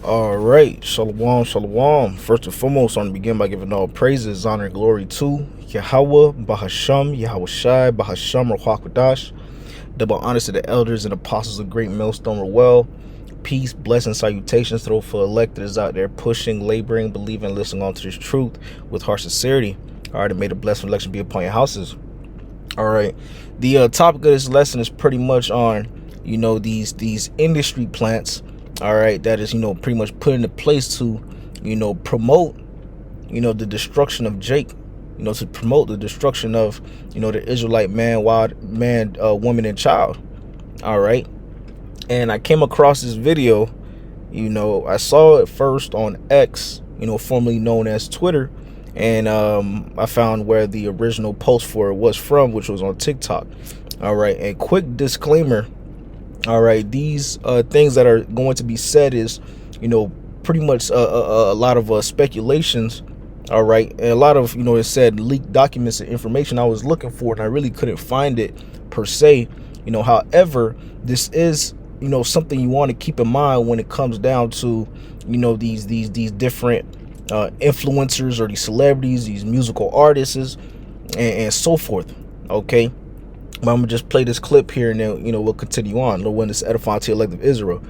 All right, shalom, shalom. First and foremost, I want to begin by giving all praises, honor, and glory to Yahweh, Bahasham, Yahweh Shai, Bahasham, Ruach double honors to the elders and apostles of Great Millstone Rewell. Peace, blessings, salutations to those for electors out there pushing, laboring, believing, listening on to this truth with heart sincerity. All right, and may the blessed election be upon your houses. All right, the topic of this lesson is pretty much on, these industry plants. All right, that is, pretty much put into place to, promote, the destruction of Jake, to promote the destruction of, the Israelite man, woman, and child. All right. And I came across this video, I saw it first on X, formerly known as Twitter. And I found where the original post for it was from, which was on TikTok. All right. And quick disclaimer. All right. These things that are going to be said is, pretty much a lot of speculations. All right. And a lot of, it said leaked documents and information I was looking for, and I really couldn't find it per se. However, this is, something you want to keep in mind when it comes down to, these different influencers or these celebrities, these musical artists, and so forth. Okay. But I'm gonna just play this clip here, and then we'll continue on. When this edifying to the elect of Israel.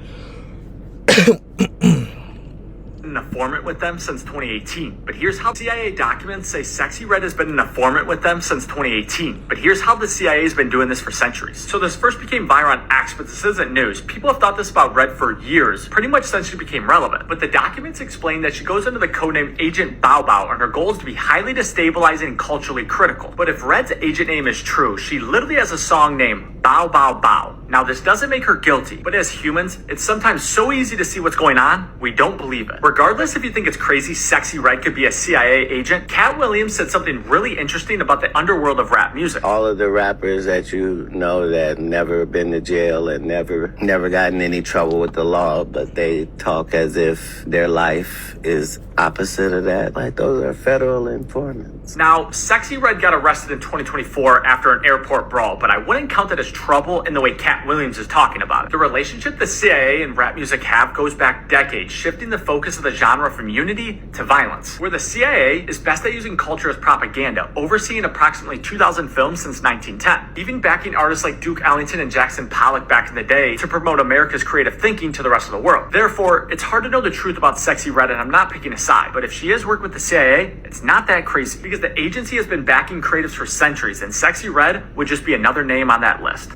An informant with them since 2018. But here's how CIA documents say Sexyy Red has been an informant with them since 2018. But here's how the CIA has been doing this for centuries. So this first became viral on X, but this isn't news. People have thought this about Red for years, pretty much since she became relevant. But the documents explain that she goes under the codename Agent Bow Bow, and her goal is to be highly destabilizing and culturally critical. But if Red's agent name is true, she literally has a song named Bow Bow Bow. Now this doesn't make her guilty, but as humans, it's sometimes so easy to see what's going on, we don't believe it. Regardless if you think it's crazy Sexyy Red could be a CIA agent, Cat Williams said something really interesting about the underworld of rap music. All of the rappers that you know that never been to jail and never gotten in any trouble with the law, but they talk as if their life is opposite of that. Like, those are federal informants. Now, Sexyy Red got arrested in 2024 after an airport brawl, but I wouldn't count that as trouble in the way Cat Williams is talking about it. The relationship the CIA and rap music have goes back decades, shifting the focus of the genre from unity to violence. Where the CIA is best at using culture as propaganda, overseeing approximately 2,000 films since 1910, even backing artists like Duke Ellington and Jackson Pollock back in the day to promote America's creative thinking to the rest of the world. Therefore, it's hard to know the truth about Sexyy Red, and I'm not picking a side, but if she has worked with the CIA, it's not that crazy, because the agency has been backing creatives for centuries, and Sexyy Red would just be another name on that list.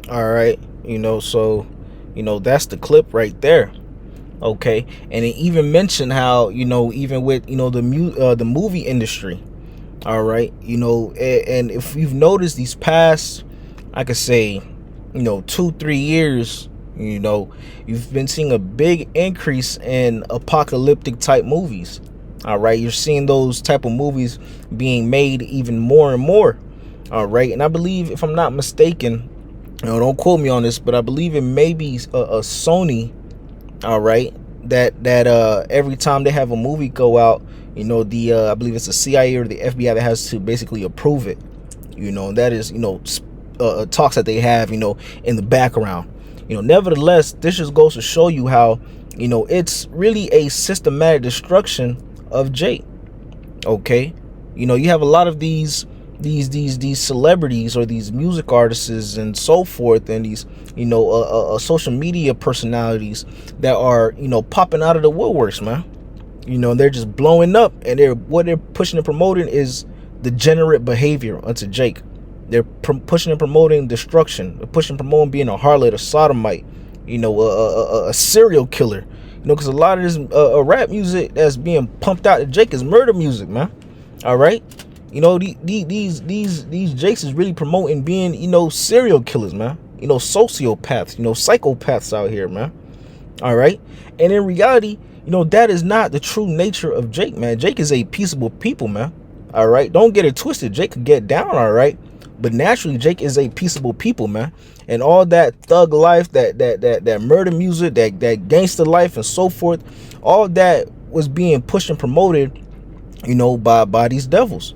All right, so that's the clip right there. Okay, and it even mentioned how even with the movie industry. All right, and if you've noticed these past, I could say 2-3 years, you've been seeing a big increase in apocalyptic type movies. All right, you're seeing those type of movies being made even more and more. All right, and I believe, if I'm not mistaken, don't quote me on this, but I believe it may be a Sony. All right, that every time they have a movie go out, I believe it's the CIA or the FBI that has to basically approve it. And that is talks that they have in the background. Nevertheless, this just goes to show you how it's really a systematic destruction of Jake. Okay, you have a lot of these celebrities or these music artists and so forth, and these social media personalities that are popping out of the woodworks, man. They're just blowing up, and what they're pushing and promoting is degenerate behavior unto Jake. They're pushing and promoting destruction. They're pushing and promoting being a harlot, a sodomite, a serial killer. Because a lot of this rap music that's being pumped out to Jake is murder music, man. All right. These Jakes is really promoting being, serial killers, man. Sociopaths, psychopaths out here, man. All right. And in reality, that is not the true nature of Jake, man. Jake is a peaceable people, man. All right. Don't get it twisted. Jake could get down. All right. But naturally, Jake is a peaceable people, man. And all that thug life, that murder music, that gangster life and so forth, all that was being pushed and promoted, by these devils.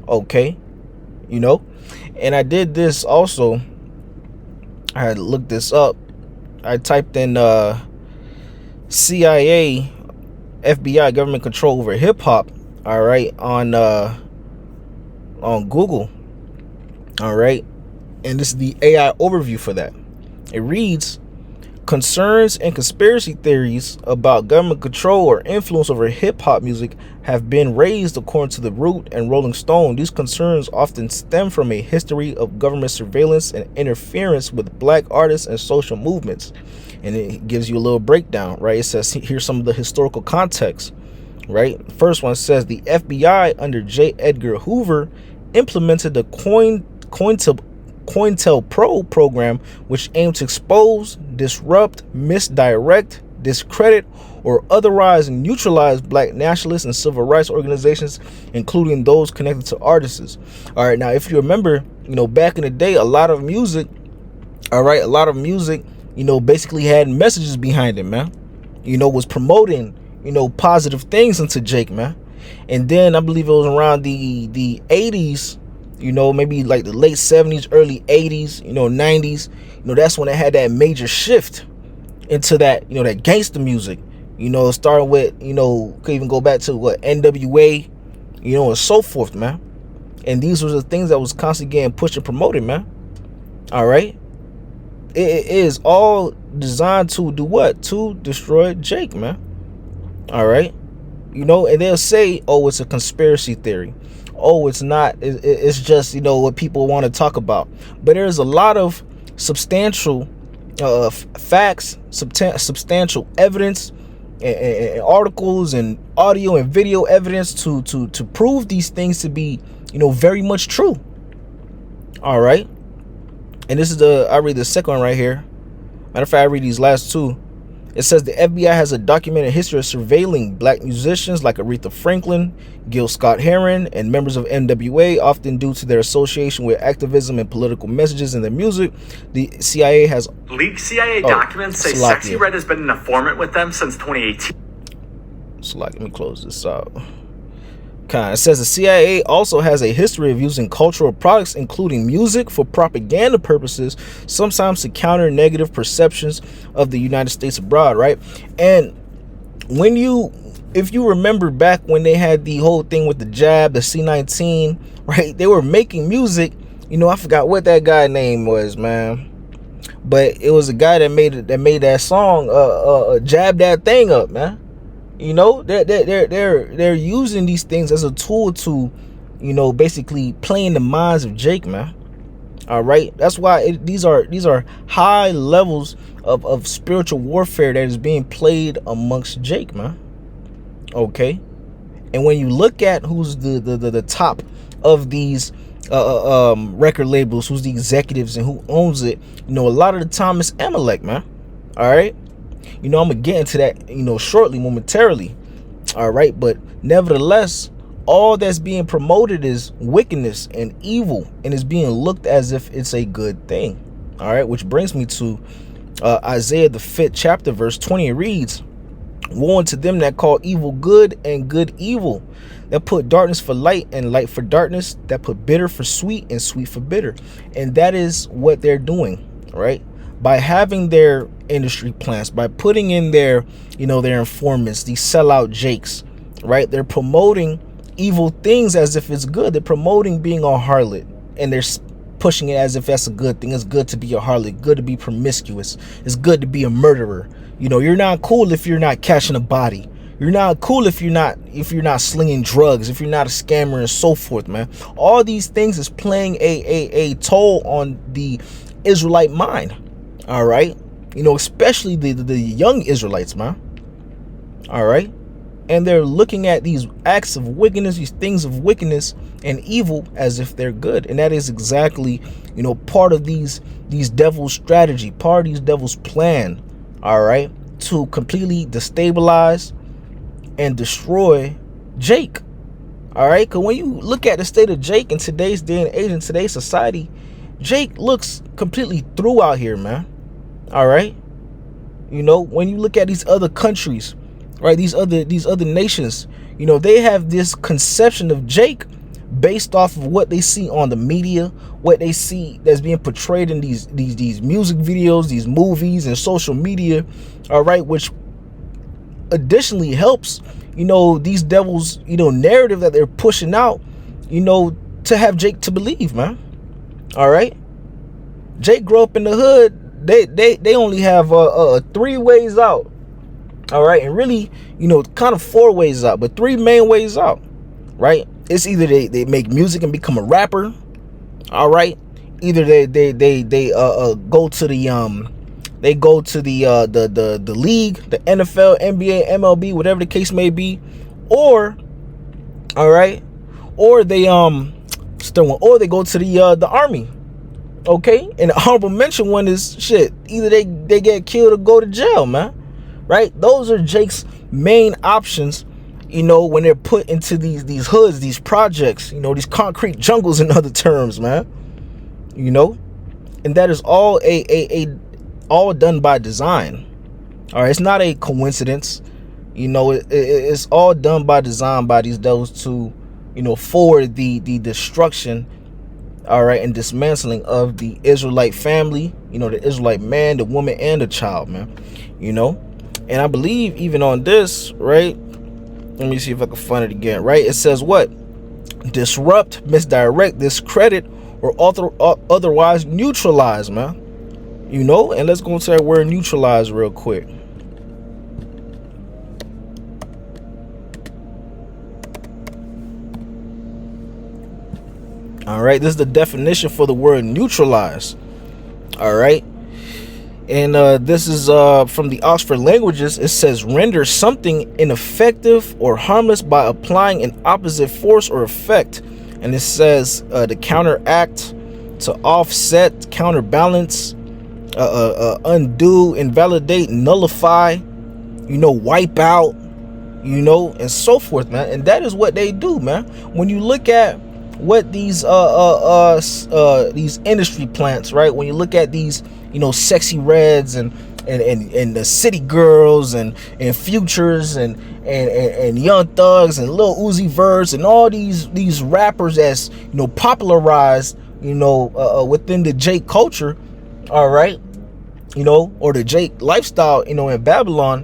Okay. And I did this also. I had looked this up. I typed in CIA, FBI, government control over hip hop. All right, on Google. All right, and this is the AI overview for that. It reads: concerns and conspiracy theories about government control or influence over hip-hop music have been raised, according to The Root and Rolling Stone. These concerns often stem from a history of government surveillance and interference with black artists and social movements. And it gives you a little breakdown, right? It says here's some of the historical context, right? First one says the FBI under J. Edgar Hoover implemented the COINTELPRO program, which aimed to expose, disrupt, misdirect, discredit, or otherwise neutralize black nationalists and civil rights organizations, including those connected to artists. All right, now if you remember, back in the day, a lot of music, basically had messages behind it, man. Was promoting, positive things into Jake, man. And then I believe it was around the 80s, maybe like the late 70s, early 80s, 90s, that's when it had that major shift into that, that gangster music, starting with, could even go back to what, NWA, and so forth, man. And these were the things that was constantly getting pushed and promoted, man. All right. It is all designed to do what? To destroy Jake, man. All right. And they'll say, oh, it's a conspiracy theory. Oh, it's not. It's just, what people want to talk about. But there's a lot of substantial facts, substantial evidence, and articles and audio and video evidence to prove these things to be, very much true. All right. And this is I read the second one right here. Matter of fact, I read these last two. It says the FBI has a documented history of surveilling black musicians like Aretha Franklin, Gil Scott-Heron, and members of NWA, often due to their association with activism and political messages in their music. The CIA has... Leaked CIA documents say Sexy Red has been an informant with them since 2018. Let me close this out. It says the CIA also has a history of using cultural products, including music, for propaganda purposes, sometimes to counter negative perceptions of the United States abroad, right? And if you remember back when they had the whole thing with the jab, the C-19, right? They were making music, I forgot what that guy's name was, man. But it was a guy that made that song, jab that thing up, man. They're using these things as a tool to, basically play in the minds of Jake, man. All right, that's why these are high levels of spiritual warfare that is being played amongst Jake, man. Okay, and when you look at who's the top of these record labels, who's the executives and who owns it, a lot of the time it's Amalek, man. All right. I'm gonna get into that, shortly, momentarily. All right, but nevertheless, all that's being promoted is wickedness and evil, and is being looked as if it's a good thing. All right, which brings me to Isaiah the 5th chapter, verse 20. It reads, "Woe unto them that call evil good and good evil, that put darkness for light and light for darkness, that put bitter for sweet and sweet for bitter." And that is what they're doing, right? By having their industry plants, by putting in their, their informants, these sellout Jakes, right? They're promoting evil things as if it's good. They're promoting being a harlot, and they're pushing it as if that's a good thing. It's good to be a harlot, good to be promiscuous. It's good to be a murderer. You're not cool if you're not catching a body. You're not cool if you're not slinging drugs, if you're not a scammer and so forth, man. All these things is playing a toll on the Israelite mind. All right, especially the young Israelites, man. All right, and they're looking at these acts of wickedness, these things of wickedness and evil as if they're good, and that is exactly, part of these devils' strategy, part of these devils' plan. All right, to completely destabilize and destroy Jake. All right, because when you look at the state of Jake in today's day and age, in today's society, Jake looks completely through out here, man. All right, when you look at these other countries, right, these other nations, they have this conception of Jake based off of what they see on the media, what they see that's being portrayed in these music videos, these movies and social media. All right, which additionally helps, these devils, narrative that they're pushing out, to have Jake to believe, man. All right. Jake grew up in the hood. They only have 3 ways out. All right. And really, kind of 4 ways out, but 3 main ways out. Right. It's either they make music and become a rapper. All right. Either they go to the the league, the NFL, NBA, MLB, whatever the case may be, or they go to the army. Okay, and the honorable mention one is shit. Either they get killed or go to jail, man. Right? Those are Jake's main options. When they're put into these hoods, these projects, these concrete jungles, in other terms, man. And that is all all done by design. All right, it's not a coincidence. It's all done by design by these devils to, for the destruction, all right, and dismantling of the Israelite family, the Israelite man, the woman, and the child, man. And I believe even on this, right? Let me see if I can find it again. Right, it says what? Disrupt, misdirect, discredit, or otherwise neutralize, man. And let's go into that word neutralize real quick. All right, this is the definition for the word neutralize. All right, and this is from the Oxford Languages. It says render something ineffective or harmless by applying an opposite force or effect. And it says to counteract, to offset, counterbalance, undo, invalidate, nullify, wipe out, and so forth, man. And that is what they do, man. When you look at what these industry plants, right? When you look at these, Sexy Reds and the City Girls and Futures and Young Thugs and Lil Uzi Verts and all these rappers that's popularized within the Jake culture, all right, or the Jake lifestyle, in Babylon,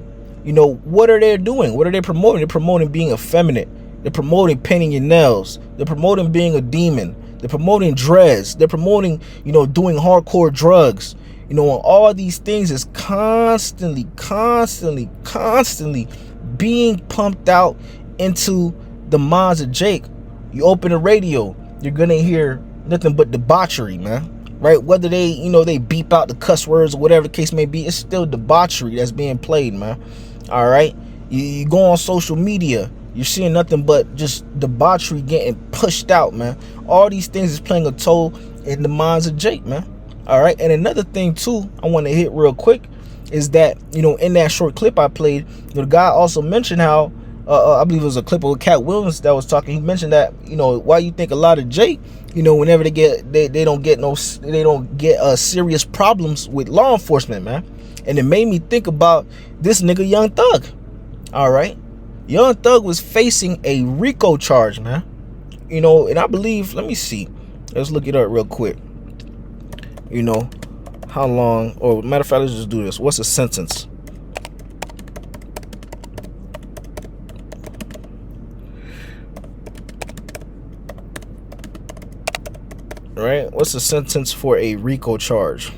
what are they doing? What are they promoting? They're promoting being effeminate. They're promoting painting your nails. They're promoting being a demon. They're promoting dreads. They're promoting, doing hardcore drugs. All these things is constantly being pumped out into the minds of Jake. You open the radio, you're gonna hear nothing but debauchery, man. Right? Whether they, they beep out the cuss words or whatever the case may be, it's still debauchery that's being played, man. All right? You go on social media, you're seeing nothing but just debauchery getting pushed out, man. All these things is playing a toll in the minds of Jake, man. All right. And another thing, too, I want to hit real quick is that, in that short clip I played, the guy also mentioned how I believe it was a clip of Cat Williams that was talking. He mentioned that, why you think a lot of Jake, whenever they don't get serious problems with law enforcement, man. And it made me think about this nigga Young Thug. All right. Young Thug was facing a RICO charge, man. And I believe, let me see. Let's look it up real quick. How long, or matter of fact, let's just do this. What's the sentence? Right? What's the sentence for a RICO charge?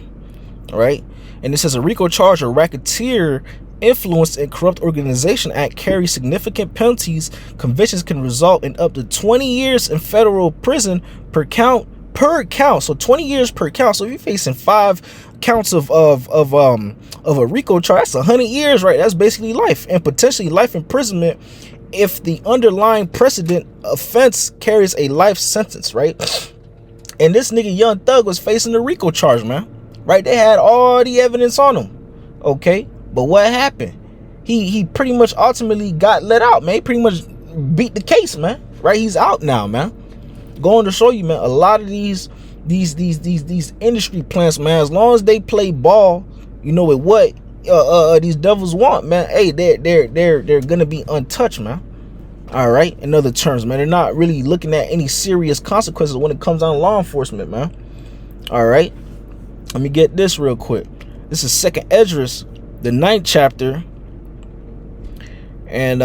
All right. And it says a RICO charge or racketeer influenced and corrupt organization act carries significant penalties. Convictions can result in up to 20 years in federal prison per count. So 20 years per count. So if you're facing 5 counts of a RICO charge, that's 100 years, right? That's basically life, and potentially life imprisonment if the underlying precedent offense carries a life sentence, right? And this nigga Young Thug was facing a RICO charge, man. Right? They had all the evidence on him. Okay? But what happened? He pretty much ultimately got let out, man. He pretty much beat the case, man. Right? He's out now, man. Going to show you, man, a lot of these industry plants, man, as long as they play ball, with what these devils want, man, hey, they're gonna be untouched, man. All right. In other terms, man, they're not really looking at any serious consequences when it comes down to law enforcement, man. All right. Let me get this real quick. This is 2nd Esdras, the 9th chapter, And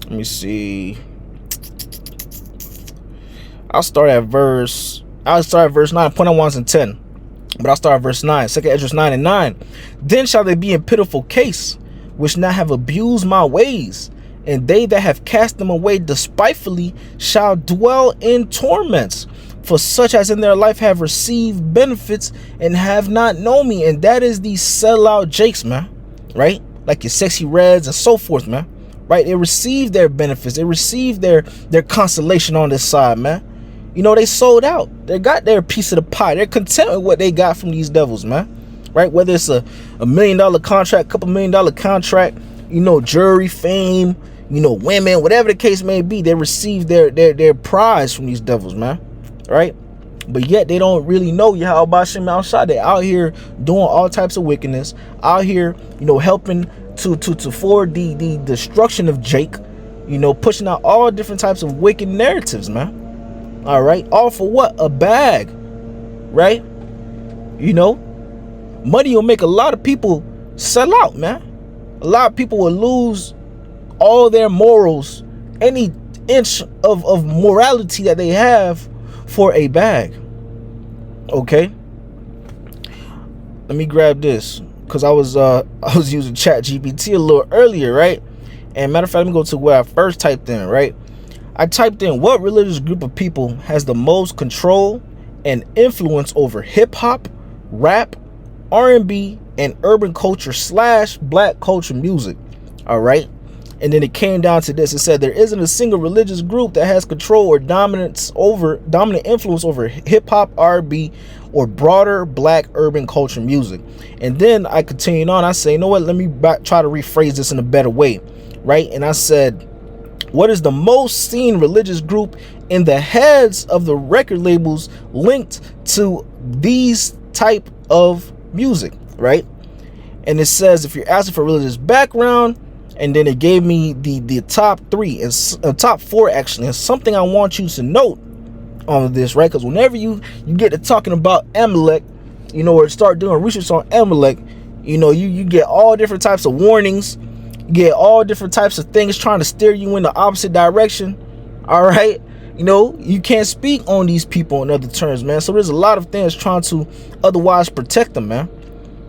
let me see. I'll start at verse 9. Point I want in 10. But I'll start at verse 9. 2 Esdras 9 and 9. Then shall they be in pitiful case, which now have abused my ways, and they that have cast them away despitefully shall dwell in torments. For such as in their life have received benefits and have not known me. And that is these sellout jakes, man. Right? Like your Sexy Reds and so forth, man. Right? They received their benefits. They received their consolation on this side, man. You know, they sold out. They got their piece of the pie. They're content with what they got from these devils, man. Right? Whether it's a $1 million contract, couple $1 million contract, you know, jury, fame, you know, women, whatever the case may be, they receive their prize from these devils, man. Right? But yet they don't really know Yahweh Hashem outside. They're out here doing all types of wickedness, out here, you know, helping to forward the destruction of Jake, you know, pushing out all different types of wicked narratives, man. All right, all for what? A bag, right? You know, money will make a lot of people sell out, man. A lot of people will lose all their morals, any inch of morality that they have for a bag. Okay, let me grab this because I was using ChatGPT a little earlier, right? And matter of fact, let me go to where I first typed in, right? I typed in, what religious group of people has the most control and influence over hip-hop, rap, R&B, and urban culture / black culture music. All right. And then it came down to this. It said there isn't a single religious group that has control or dominant influence over hip-hop, R&B, or broader black urban culture music. And then I continued on. I say, you know what? Let me try to rephrase this in a better way. Right. And I said, what is the most seen religious group in the heads of the record labels linked to these type of music, right? And it says if you're asking for religious background, and then it gave me the top 3 and top 4 actually. And something I want you to note on this, right? Because whenever you get to talking about Amalek, you know, or start doing research on Amalek, you know, you get all different types of warnings. You get all different types of things trying to steer you in the opposite direction. All right. You know, you can't speak on these people in other terms, man. So there's a lot of things trying to otherwise protect them, man.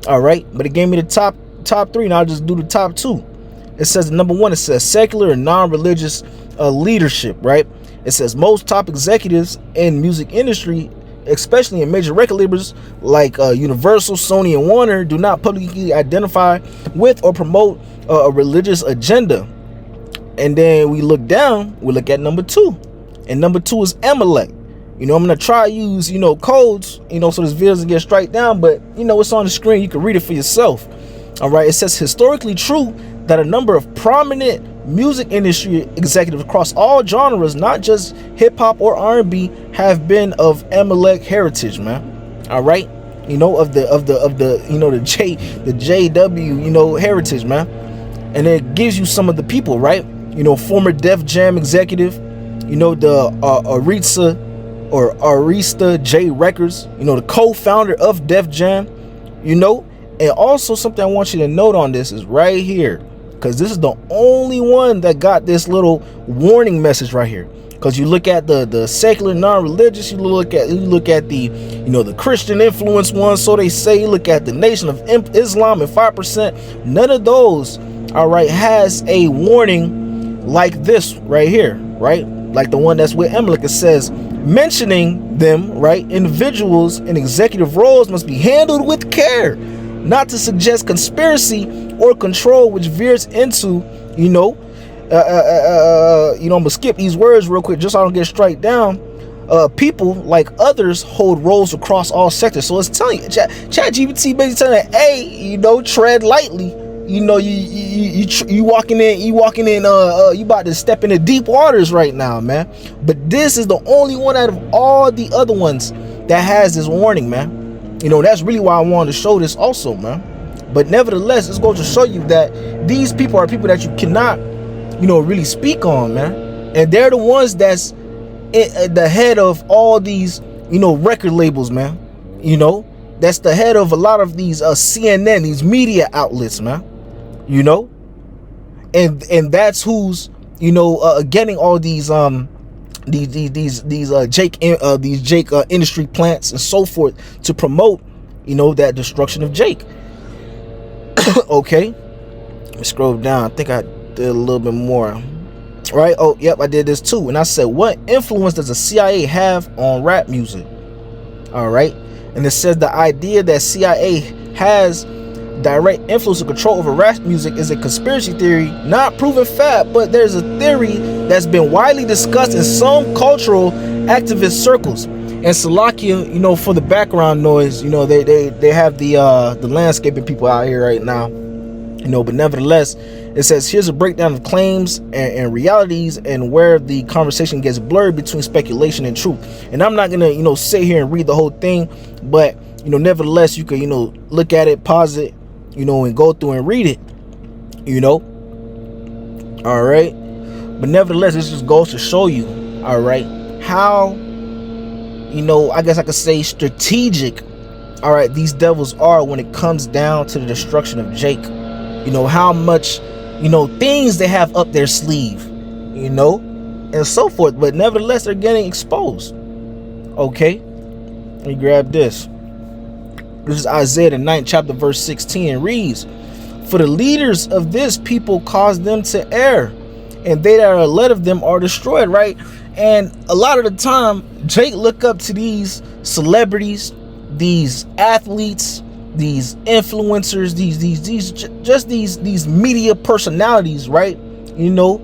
All right. But it gave me the top 3, and I'll just do the top 2. It says number 1, it says secular and non-religious leadership, right? It says most top executives in music industry, especially in major record labels like Universal, Sony, and Warner, do not publicly identify with or promote a religious agenda. And then we look down, we look at number 2, and number 2 is Amalek. You know, I'm gonna try to use, you know, codes, you know, so this video doesn't get straight down, but you know, it's on the screen, you can read it for yourself. All right, it says historically true that a number of prominent music industry executives across all genres, not just hip-hop or R&B, have been of Amalek heritage, man. All right, you know, of the you know, the JW, you know, heritage, man. And it gives you some of the people, right? You know, former Def Jam executive, you know, the Arista J Records, you know, the co-founder of Def Jam, you know. And also something I want you to note on this is right here, because this is the only one that got this little warning message right here. Because you look at the secular non-religious, you look at the, you know, the Christian influence ones, so they say, you look at the Nation of Islam and 5%, none of those, all right, has a warning like this right here, right? Like the one that's with Amalek. It says, mentioning them, right, individuals in executive roles must be handled with care, not to suggest conspiracy or control which veers into, you know, I'm gonna skip these words real quick just so I don't get straight down. People like others hold roles across all sectors. So it's telling you, ChatGPT basically telling you, hey, you know, tread lightly. You know, you walking in, you about to step into deep waters right now, man. But this is the only one out of all the other ones that has this warning, man. You know, that's really why I wanted to show this also, man. But nevertheless, it's going to show you that these people are people that you cannot, you know, really speak on, man. And they're the ones that's at the head of all these, you know, record labels, man. You know, that's the head of a lot of these CNN, these media outlets, man. You know, and that's who's, you know, getting all these Jake industry plants and so forth to promote, you know, that destruction of Jake. Okay, let me scroll down. I think I did a little bit more. Right? Oh, yep, I did this too. And I said, what influence does the CIA have on rap music? All right. And it says the idea that CIA has direct influence and control over rap music is a conspiracy theory, not proven fact, but there's a theory that's been widely discussed in some cultural activist circles. And Salakia, you know, for the background noise, you know, they have the landscaping people out here right now, you know, but nevertheless, it says here's a breakdown of claims and realities and where the conversation gets blurred between speculation and truth. And I'm not gonna, you know, sit here and read the whole thing, but, you know, nevertheless, you could, you know, look at it, pause it, you know, and go through and read it, you know. All right, but nevertheless, this just goes to show you, all right, how, you know, I guess I could say strategic, all right, these devils are when it comes down to the destruction of Jake. You know, how much, you know, things they have up their sleeve, you know, and so forth. But nevertheless, they're getting exposed. Okay, let me grab this. This is Isaiah the 9th chapter verse 16. It reads, for the leaders of this people cause them to err, and they that are led of them are destroyed. Right? And a lot of the time, Jake look up to these celebrities, these athletes, these influencers, these media personalities, right? You know,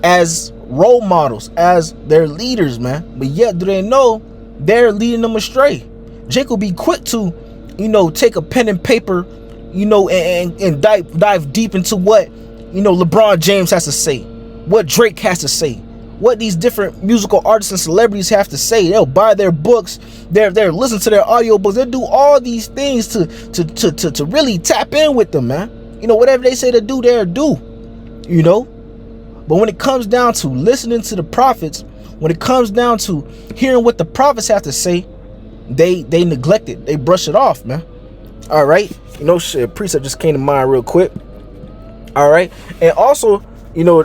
as role models, as their leaders, man. But yet, do they know they're leading them astray? Jake will be quick to, you know, take a pen and paper, you know, and dive deep into what, you know, LeBron James has to say, what Drake has to say, what these different musical artists and celebrities have to say. They'll buy their books, they're listen to their audiobooks, they'll do all these things to really tap in with them, man. You know, whatever they say to do, they'll do, you know. But when it comes down to listening to the prophets, when it comes down to hearing what the prophets have to say, they neglect it, they brush it off, man. All right, you know, shit, precept just came to mind real quick. All right, and also, you know,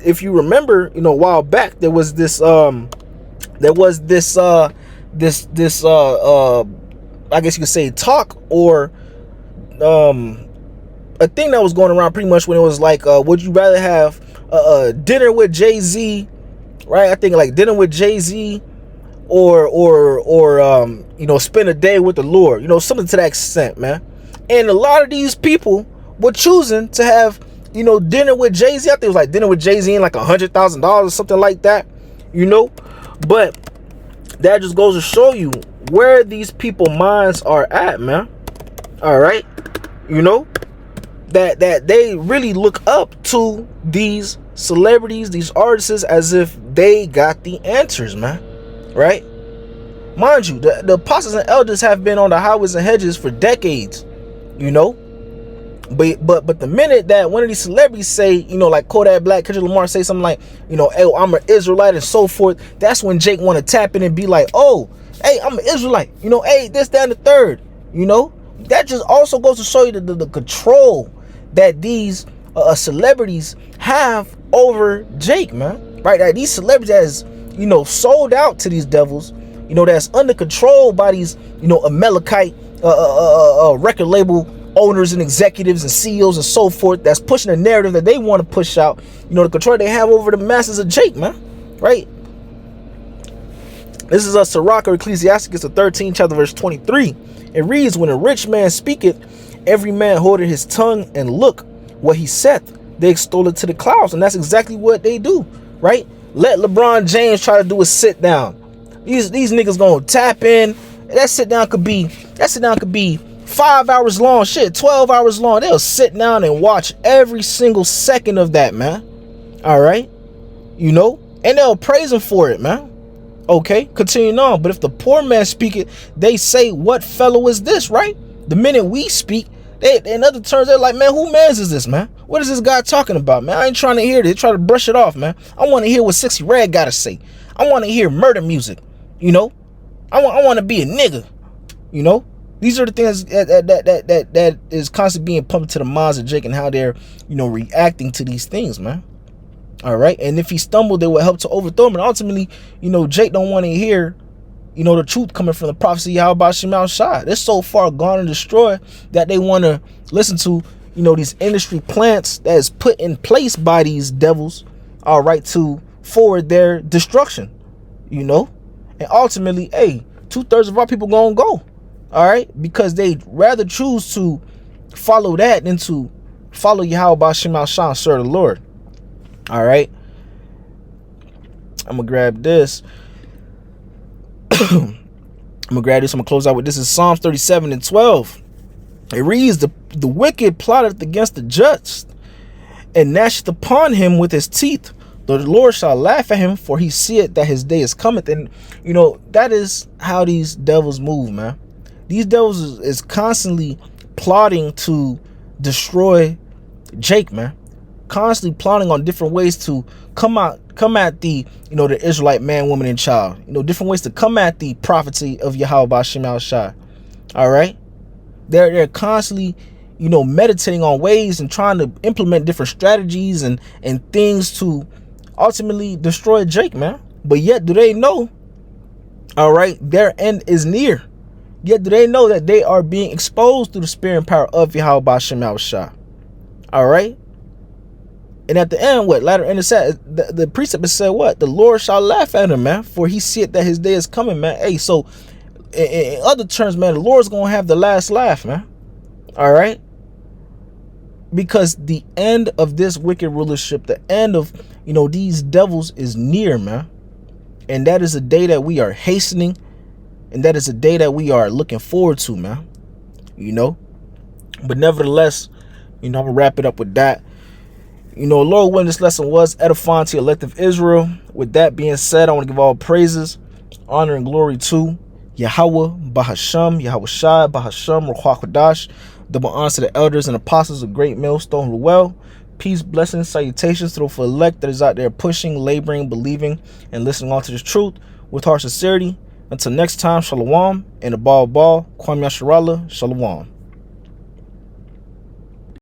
if you remember, you know, a while back, there was this I guess you could say talk, or a thing that was going around pretty much when it was like, would you rather have dinner with Jay-Z, right? I think like dinner with Jay-Z or you know, spend a day with the Lord, you know, something to that extent, man. And a lot of these people were choosing to have, you know, dinner with Jay-Z. I think it was like dinner with Jay-Z in like $100,000 or something like that, you know. But that just goes to show you where these people minds are at, man. All right, you know, that they really look up to these celebrities, these artists, as if they got the answers, man. Right? Mind you, the apostles and elders have been on the highways and hedges for decades, you know. But the minute that one of these celebrities say, you know, like Kodak Black, Kendrick Lamar say something like, you know, hey, I'm an Israelite and so forth, that's when Jake want to tap in and be like, oh, hey, I'm an Israelite, you know, hey, this, that, and the third, you know. That just also goes to show you the control that these celebrities have over Jake, man. Right? That these celebrities has, you know, sold out to these devils, you know, that's under control by these, you know, Amalekite record label owners and executives and CEOs and so forth, that's pushing a narrative that they want to push out, you know, the control they have over the masses of Jake, man. Right? This is a Sirach or Ecclesiasticus, the 13th chapter, verse 23. It reads, when a rich man speaketh, every man holdeth his tongue, and look what he saith, they extol it to the clouds. And that's exactly what they do, right? Let LeBron James try to do a sit down. These niggas gonna tap in. That sit down could be 5 hours long, shit, 12 hours long. They'll sit down and watch every single second of that, man. All right, you know, and they'll praise him for it, man. Okay, continuing on. But if the poor man speak it, they say, what fellow is this? Right? The minute we speak, they, in other terms, they're like, man, who mans is this, man? What is this guy talking about, man? I ain't trying to hear this. Try to brush it off, man. I want to hear what Sexy Red got to say. I want to hear murder music, you know. I want to be a nigga, you know. These are the things that is constantly being pumped to the minds of Jake and how they're, reacting to these things, man. All right. And if he stumbled, they will help to overthrow him. And ultimately, Jake don't want to hear, the truth coming from the prophecy Yahweh Shemal Shai. They're so far gone and destroyed that they want to listen to, these industry plants that is put in place by these devils, all right, to forward their destruction, And ultimately, hey, 2/3 of our people gonna go. All right, because they rather choose to follow that than to follow Yahweh Shemal Shai, serve the Lord. All right, I'm gonna grab this. I'm gonna close out with this. Is Psalms 37:12. It reads, the wicked plotteth against the just, and gnasheth upon him with his teeth. The Lord shall laugh at him, for he seeth that his day is cometh. And that is how these devils move, man. These devils is constantly plotting to destroy Jake, man. Constantly plotting on different ways to come at the, the Israelite man, woman, and child. Different ways to come at the prophecy of Yahweh Shemal Shai. All right. They're constantly, meditating on ways and trying to implement different strategies and things to ultimately destroy Jake, man. But yet do they know, all right, their end is near. Yet do they know that they are being exposed through the spirit and power of Yahweh Shemal Shai. All right. And at the end, latter end said, the precept said what? The Lord shall laugh at him, man, for he seeth that his day is coming, man. Hey, so in other terms, man, the Lord's gonna have the last laugh, man. All right. Because the end of this wicked rulership, the end of, these devils is near, man. And that is a day that we are hastening. And that is a day that we are looking forward to, man. But nevertheless, I'm going to wrap it up with that. Lord willing, this lesson was edifying to elective Israel. With that being said, I want to give all praises, honor, and glory to Yahweh, Bahasham, Yahweh Shai, Bahasham, Ruach HaKodesh. Double honors to the elders and apostles of Great Millstone Well. Peace, blessings, salutations to the elect that is out there pushing, laboring, believing, and listening on to this truth with heart sincerity. Until next time, shalom, and above all, Kwam Yasharallah, shalom.